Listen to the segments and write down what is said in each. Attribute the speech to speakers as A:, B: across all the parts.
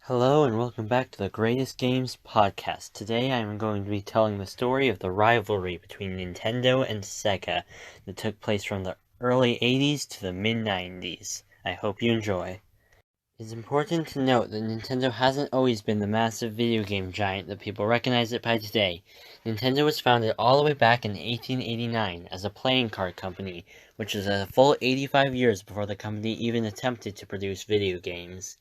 A: Hello and welcome back to the Greatest Games podcast. Today I am going to be telling the story of the rivalry between Nintendo and Sega that took place from the early 80s to the mid-90s. I hope you enjoy. It's important to note that Nintendo hasn't always been the massive video game giant that people recognize it by today. Nintendo was founded all the way back in 1889 as a playing card company, which is a full 85 years before the company even attempted to produce video games.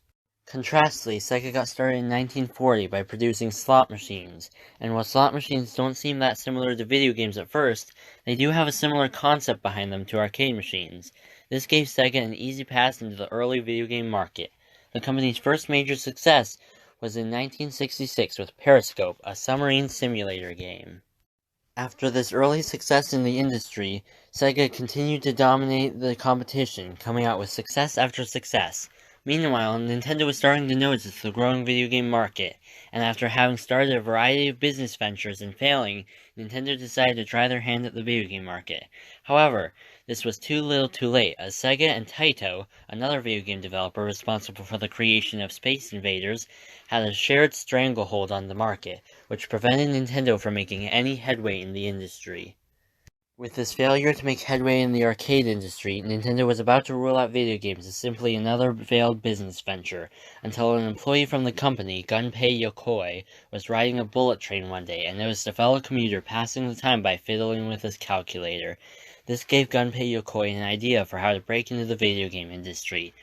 A: Contrastly, Sega got started in 1940 by producing slot machines, and while slot machines don't seem that similar to video games at first, they do have a similar concept behind them to arcade machines. This gave Sega an easy pass into the early video game market. The company's first major success was in 1966 with Periscope, a submarine simulator game. After this early success in the industry, Sega continued to dominate the competition, coming out with success after success. Meanwhile, Nintendo was starting to notice the growing video game market, and after having started a variety of business ventures and failing, Nintendo decided to try their hand at the video game market. However, this was too little too late, as Sega and Taito, another video game developer responsible for the creation of Space Invaders, had a shared stranglehold on the market, which prevented Nintendo from making any headway in the industry. With this failure to make headway in the arcade industry, Nintendo was about to rule out video games as simply another failed business venture, until an employee from the company, Gunpei Yokoi, was riding a bullet train one day and noticed a fellow commuter passing the time by fiddling with his calculator. This gave Gunpei Yokoi an idea for how to break into the video game industry.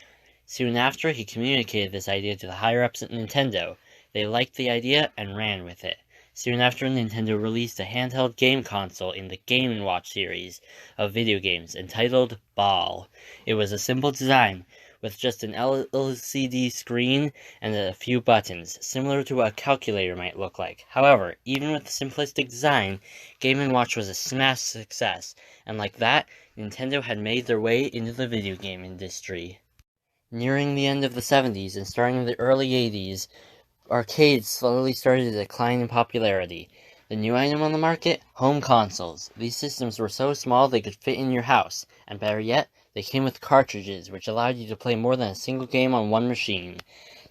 A: Soon after, he communicated this idea to the higher-ups at Nintendo. They liked the idea and ran with it. Soon after, Nintendo released a handheld game console in the Game & Watch series of video games entitled Ball. It was a simple design, with just an LCD screen and a few buttons, similar to what a calculator might look like. However, even with the simplistic design, Game & Watch was a smash success, and like that, Nintendo had made their way into the video game industry. Nearing the end of the 70s and starting in the early 80s, arcades slowly started to decline in popularity. The new item on the market? Home consoles. These systems were so small they could fit in your house, and better yet, they came with cartridges, which allowed you to play more than a single game on one machine.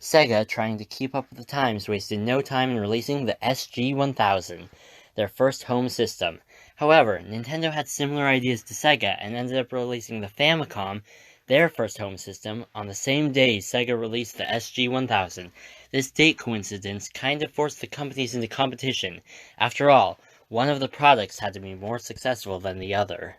A: Sega, trying to keep up with the times, wasted no time in releasing the SG-1000, their first home system. However, Nintendo had similar ideas to Sega and ended up releasing the Famicom, their first home system, on the same day Sega released the SG-1000. This date coincidence kind of forced the companies into competition. After all, one of the products had to be more successful than the other.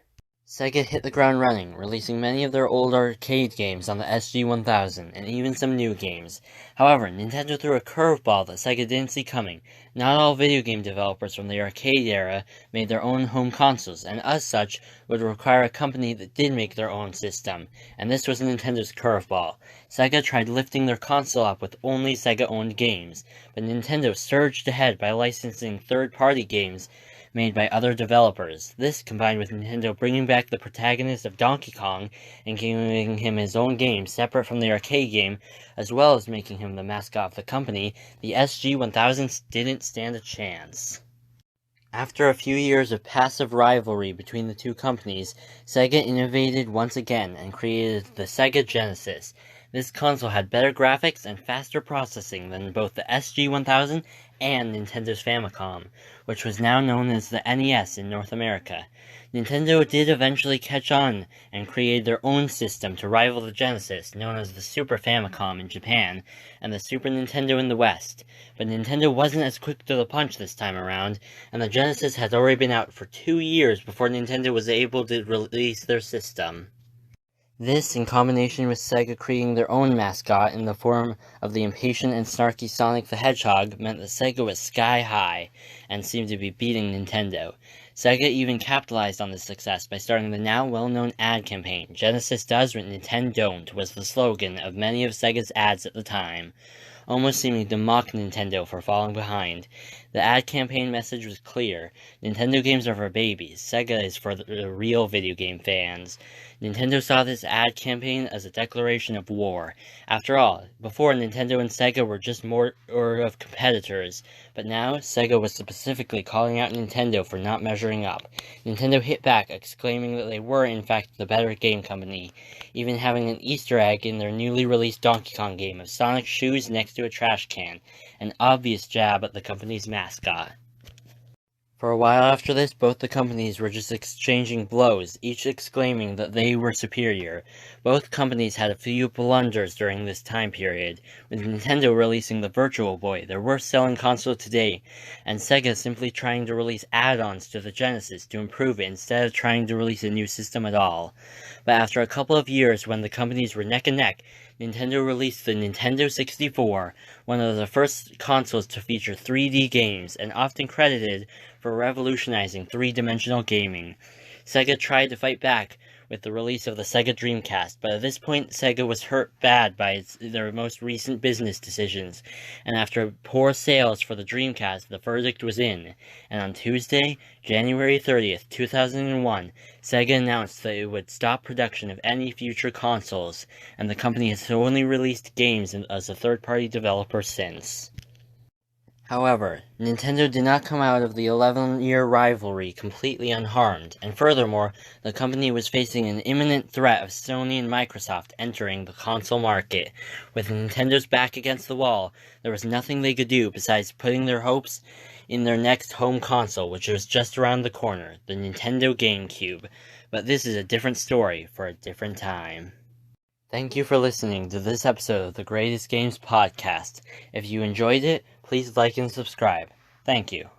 A: Sega hit the ground running, releasing many of their old arcade games on the SG-1000, and even some new games. However, Nintendo threw a curveball that Sega didn't see coming. Not all video game developers from the arcade era made their own home consoles, and as such, would require a company that did make their own system, and this was Nintendo's curveball. Sega tried lifting their console up with only Sega-owned games, but Nintendo surged ahead by licensing third-party games made by other developers. This, combined with Nintendo bringing back the protagonist of Donkey Kong and giving him his own game separate from the arcade game, as well as making him the mascot of the company, the SG-1000 didn't stand a chance. After a few years of passive rivalry between the two companies, Sega innovated once again and created the Sega Genesis. This console had better graphics and faster processing than both the SG-1000 and Nintendo's Famicom, which was now known as the NES in North America. Nintendo did eventually catch on and created their own system to rival the Genesis, known as the Super Famicom in Japan, and the Super Nintendo in the West. But Nintendo wasn't as quick to the punch this time around, and the Genesis had already been out for 2 years before Nintendo was able to release their system. This, in combination with Sega creating their own mascot in the form of the impatient and snarky Sonic the Hedgehog, meant that Sega was sky high, and seemed to be beating Nintendo. Sega even capitalized on this success by starting the now well-known ad campaign, "Genesis does what Nintendo don't," was the slogan of many of Sega's ads at the time, almost seeming to mock Nintendo for falling behind. The ad campaign message was clear: Nintendo games are for babies, Sega is for the real video game fans. Nintendo saw this ad campaign as a declaration of war. After all, before Nintendo and Sega were just more of competitors, but now Sega was specifically calling out Nintendo for not measuring up. Nintendo hit back, exclaiming that they were in fact the better game company, even having an Easter egg in their newly released Donkey Kong game of Sonic's shoes next to a trash can, an obvious jab at the company's mascot. For a while after this, both the companies were just exchanging blows, each exclaiming that they were superior. Both companies had a few blunders during this time period, with Nintendo releasing the Virtual Boy, their worst-selling console to date, and Sega simply trying to release add-ons to the Genesis to improve it instead of trying to release a new system at all. But after a couple of years when the companies were neck and neck, Nintendo released the Nintendo 64, one of the first consoles to feature 3D games, and often credited for revolutionizing three-dimensional gaming. Sega tried to fight back with the release of the Sega Dreamcast, but at this point Sega was hurt bad by their most recent business decisions, and after poor sales for the Dreamcast, the verdict was in, and on Tuesday, January 30th, 2001, Sega announced that it would stop production of any future consoles, and the company has only released games as a third-party developer since. However, Nintendo did not come out of the 11-year rivalry completely unharmed, and furthermore, the company was facing an imminent threat of Sony and Microsoft entering the console market. With Nintendo's back against the wall, there was nothing they could do besides putting their hopes in their next home console, which was just around the corner, the Nintendo GameCube. But this is a different story for a different time. Thank you for listening to this episode of the Greatest Games Podcast. If you enjoyed it, please like and subscribe. Thank you.